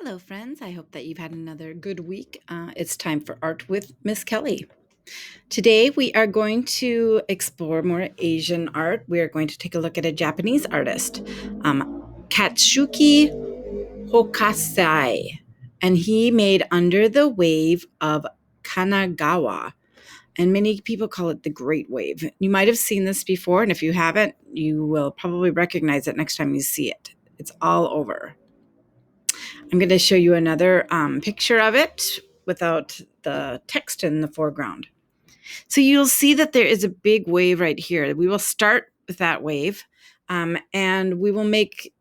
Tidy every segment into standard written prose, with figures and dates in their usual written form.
Hello, friends. I hope that you've had another good week. It's time for Art with Miss Kelly. Today, we are going to explore more Asian art. We are going to take a look at a Japanese artist, Katsuki Hokusai, and he made Under the Wave of Kanagawa. And many people call it the Great Wave. You might have seen this before, and if you haven't, you will probably recognize it next time you see it. It's all over. I'm going to show you another picture of it without the text in the foreground. So you'll see that there is a big wave right here. We will start with that wave, and we will make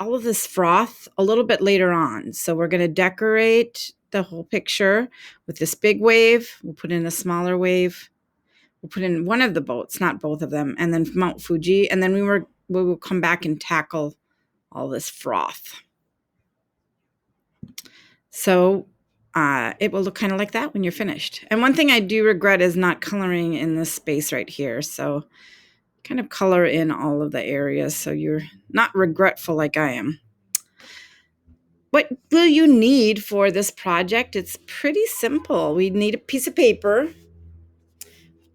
all of this froth a little bit later on. So we're going to decorate the whole picture with this big wave. We'll put in a smaller wave. We'll put in one of the boats, not both of them, and then Mount Fuji. And then we will come back and tackle all this froth. So it will look kind of like that when you're finished. And one thing I do regret is not coloring in this space right here. So kind of color in all of the areas so you're not regretful like I am. What will you need for this project? It's pretty simple. We need a piece of paper,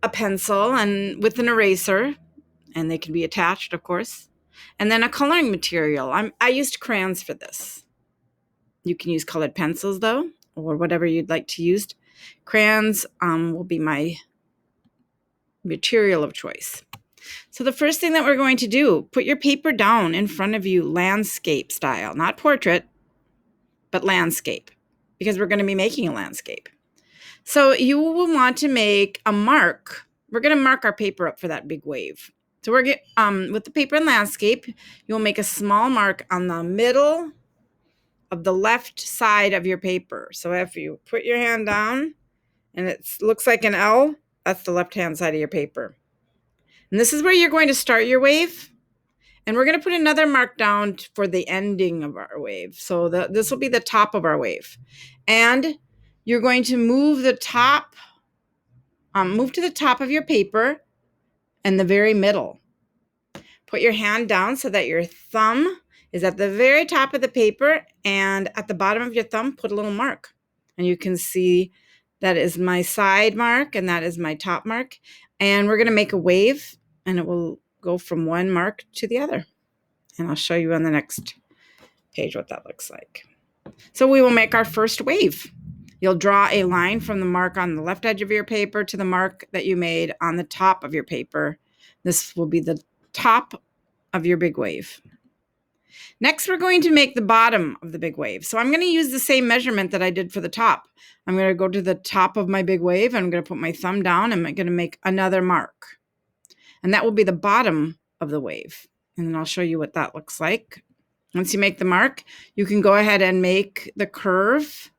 a pencil, and with an eraser, and they can be attached, of course, and then a coloring material. I used crayons for this. You can use colored pencils, though, or whatever you'd like to use. Crayons will be my material of choice. So the first thing that we're going to do, put your paper down in front of you landscape style, not portrait, but landscape, because we're going to be making a landscape. So you will want to make a mark. We're going to mark our paper up for that big wave. So we're with the paper and landscape, you'll make a small mark on the middle of the left side of your paper. So if you put your hand down and it looks like an L, that's the left-hand side of your paper. And this is where you're going to start your wave. And we're going to put another mark down for the ending of our wave. So this will be the top of our wave. And you're going to move to the top of your paper in the very middle. Put your hand down so that your thumb is at the very top of the paper, and at the bottom of your thumb, put a little mark. And you can see that is my side mark and that is my top mark. And we're going to make a wave, and it will go from one mark to the other. And I'll show you on the next page what that looks like. So we will make our first wave. You'll draw a line from the mark on the left edge of your paper to the mark that you made on the top of your paper. This will be the top of your big wave. Next, we're going to make the bottom of the big wave. So I'm going to use the same measurement that I did for the top. I'm going to go to the top of my big wave. And I'm going to put my thumb down and I'm going to make another mark. And that will be the bottom of the wave. And then I'll show you what that looks like. Once you make the mark, you can go ahead and make the curve.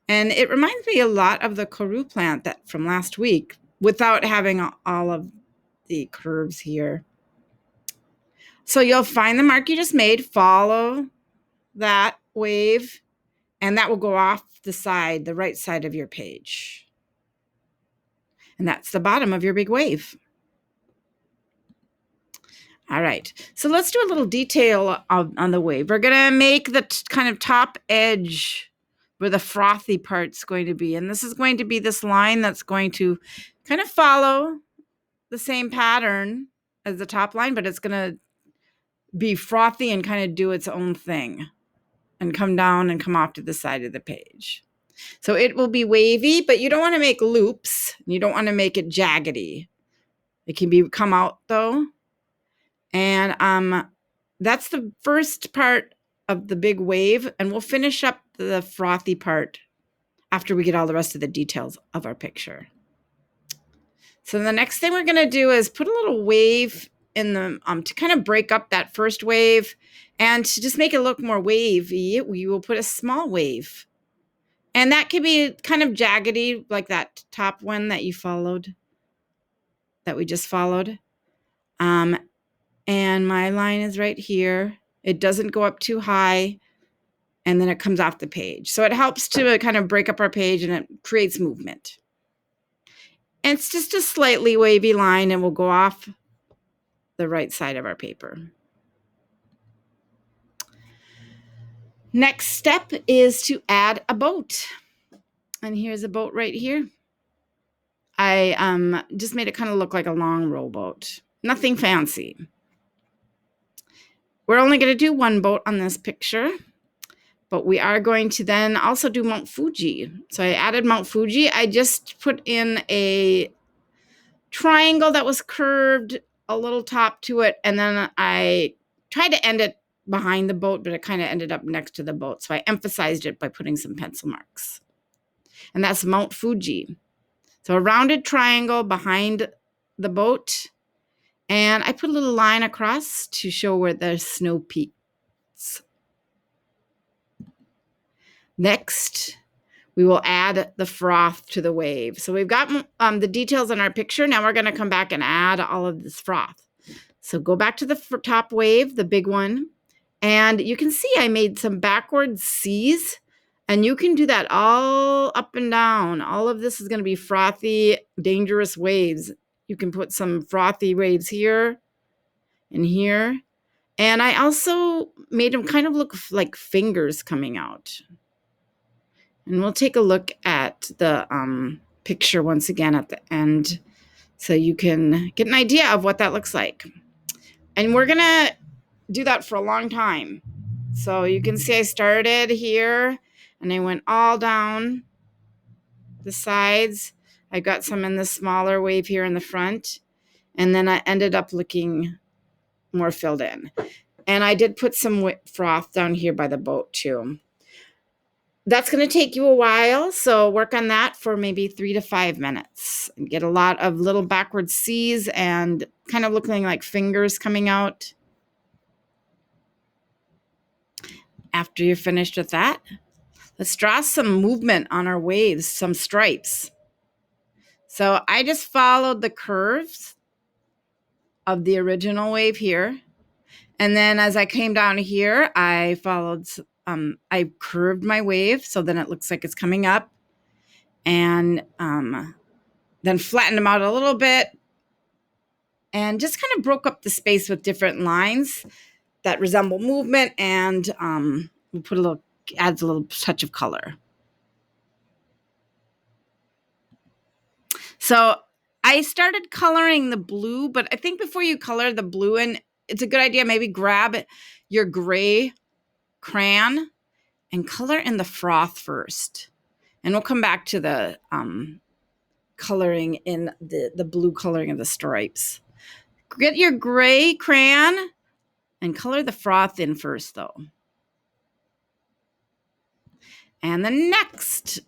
And it reminds me a lot of the Karoo plant that from last week without having all of the curves here. So you'll find the mark you just made, follow that wave, and that will go off the side, the right side of your page. And that's the bottom of your big wave. All right, so let's do a little detail on the wave. We're going to make the kind of top edge where the frothy part's going to be. And this is going to be this line that's going to kind of follow the same pattern as the top line, but it's going to be frothy and kind of do its own thing and come down and come off to the side of the page. So it will be wavy, but you don't want to make loops. You don't want to make it jaggedy. It can come out though. And that's the first part of the big wave, and we'll finish up the frothy part after we get all the rest of the details of our picture. So the next thing we're going to do is put a little wave in the to kind of break up that first wave, and to just make it look more wavy, we will put a small wave. And that could be kind of jaggedy, like that top one that you followed, that we just followed. And my line is right here. It doesn't go up too high, and then it comes off the page. So it helps to kind of break up our page, and it creates movement. And it's just a slightly wavy line, and we'll go off the right side of our paper. Next step is to add a boat. And here's a boat right here. I just made it kind of look like a long rowboat. Nothing fancy. We're only going to do one boat on this picture, but we are going to then also do Mount Fuji. So I added Mount Fuji. I just put in a triangle that was curved, a little top to it, and then I tried to end it behind the boat, but it kind of ended up next to the boat. So I emphasized it by putting some pencil marks. And that's Mount Fuji. So a rounded triangle behind the boat. And I put a little line across to show where the snow peaks. Next, we will add the froth to the wave. So we've got the details in our picture. Now we're going to come back and add all of this froth. So go back to the top wave, the big one. And you can see I made some backwards C's. And you can do that all up and down. All of this is going to be frothy, dangerous waves. You can put some frothy waves here and here. And I also made them kind of look like fingers coming out. And we'll take a look at the picture once again at the end so you can get an idea of what that looks like. And we're going to do that for a long time. So you can see I started here and I went all down the sides. I got some in the smaller wave here in the front. And then I ended up looking more filled in. And I did put some froth down here by the boat too. That's going to take you a while, so work on that for maybe 3 to 5 minutes. And get a lot of little backward C's and kind of looking like fingers coming out. After you're finished with that, let's draw some movement on our waves, some stripes. So I just followed the curves of the original wave here. And then as I came down here, I followed, I curved my wave so then it looks like it's coming up. And then flattened them out a little bit. And just kind of broke up the space with different lines that resemble movement. And we put adds a little touch of color. So I started coloring the blue, but I think before you color the blue in, it's a good idea, maybe grab your gray crayon and color in the froth first. And we'll come back to the coloring in the blue coloring of the stripes. Get your gray crayon and color the froth in first though. And the next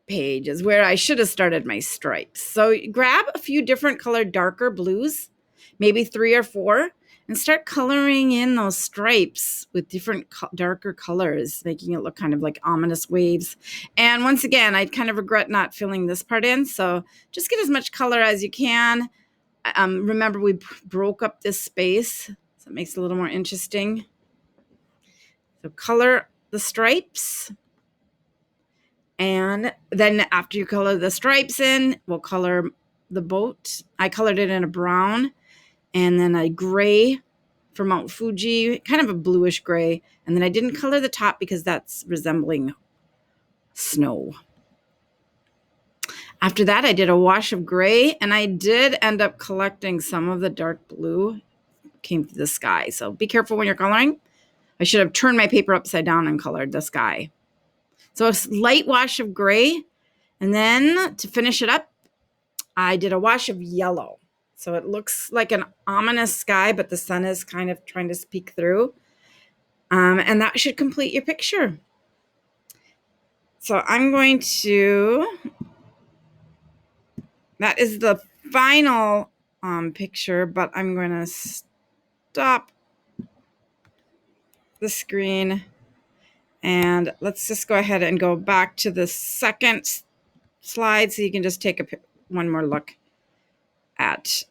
page is where I should have started my stripes. So grab a few different colored darker blues, maybe 3 or 4, and start coloring in those stripes with different darker colors, making it look kind of like ominous waves. And once again, I kind of regret not filling this part in. So just get as much color as you can. Remember, we broke up this space, so it makes it a little more interesting. So color the stripes. And then after you color the stripes in, we'll color the boat. I colored it in a brown and then a gray for Mount Fuji, kind of a bluish gray. And then I didn't color the top because that's resembling snow. After that, I did a wash of gray, and I did end up collecting some of the dark blue came through the sky. So be careful when you're coloring. I should have turned my paper upside down and colored the sky. So a light wash of gray. And then to finish it up, I did a wash of yellow. So it looks like an ominous sky, but the sun is kind of trying to peek through. And that should complete your picture. So I'm going to, that is the final picture, but I'm going to stop the screen. And let's just go ahead and go back to the second slide so you can just take one more look at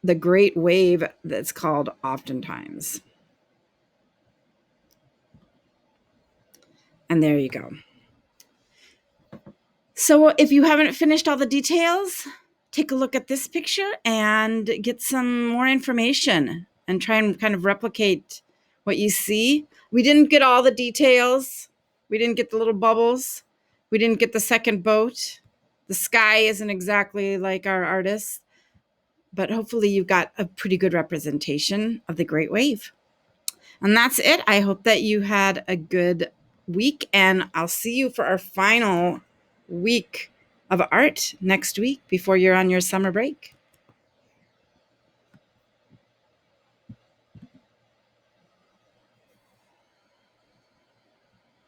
the great wave that's called Oftentimes. And there you go. So if you haven't finished all the details, take a look at this picture and get some more information and try and kind of replicate what you see. We didn't get all the details. We didn't get the little bubbles. We didn't get the second boat. The sky isn't exactly like our artist, but hopefully you got a pretty good representation of the Great Wave. And that's it. I hope that you had a good week, and I'll see you for our final week of art next week before you're on your summer break.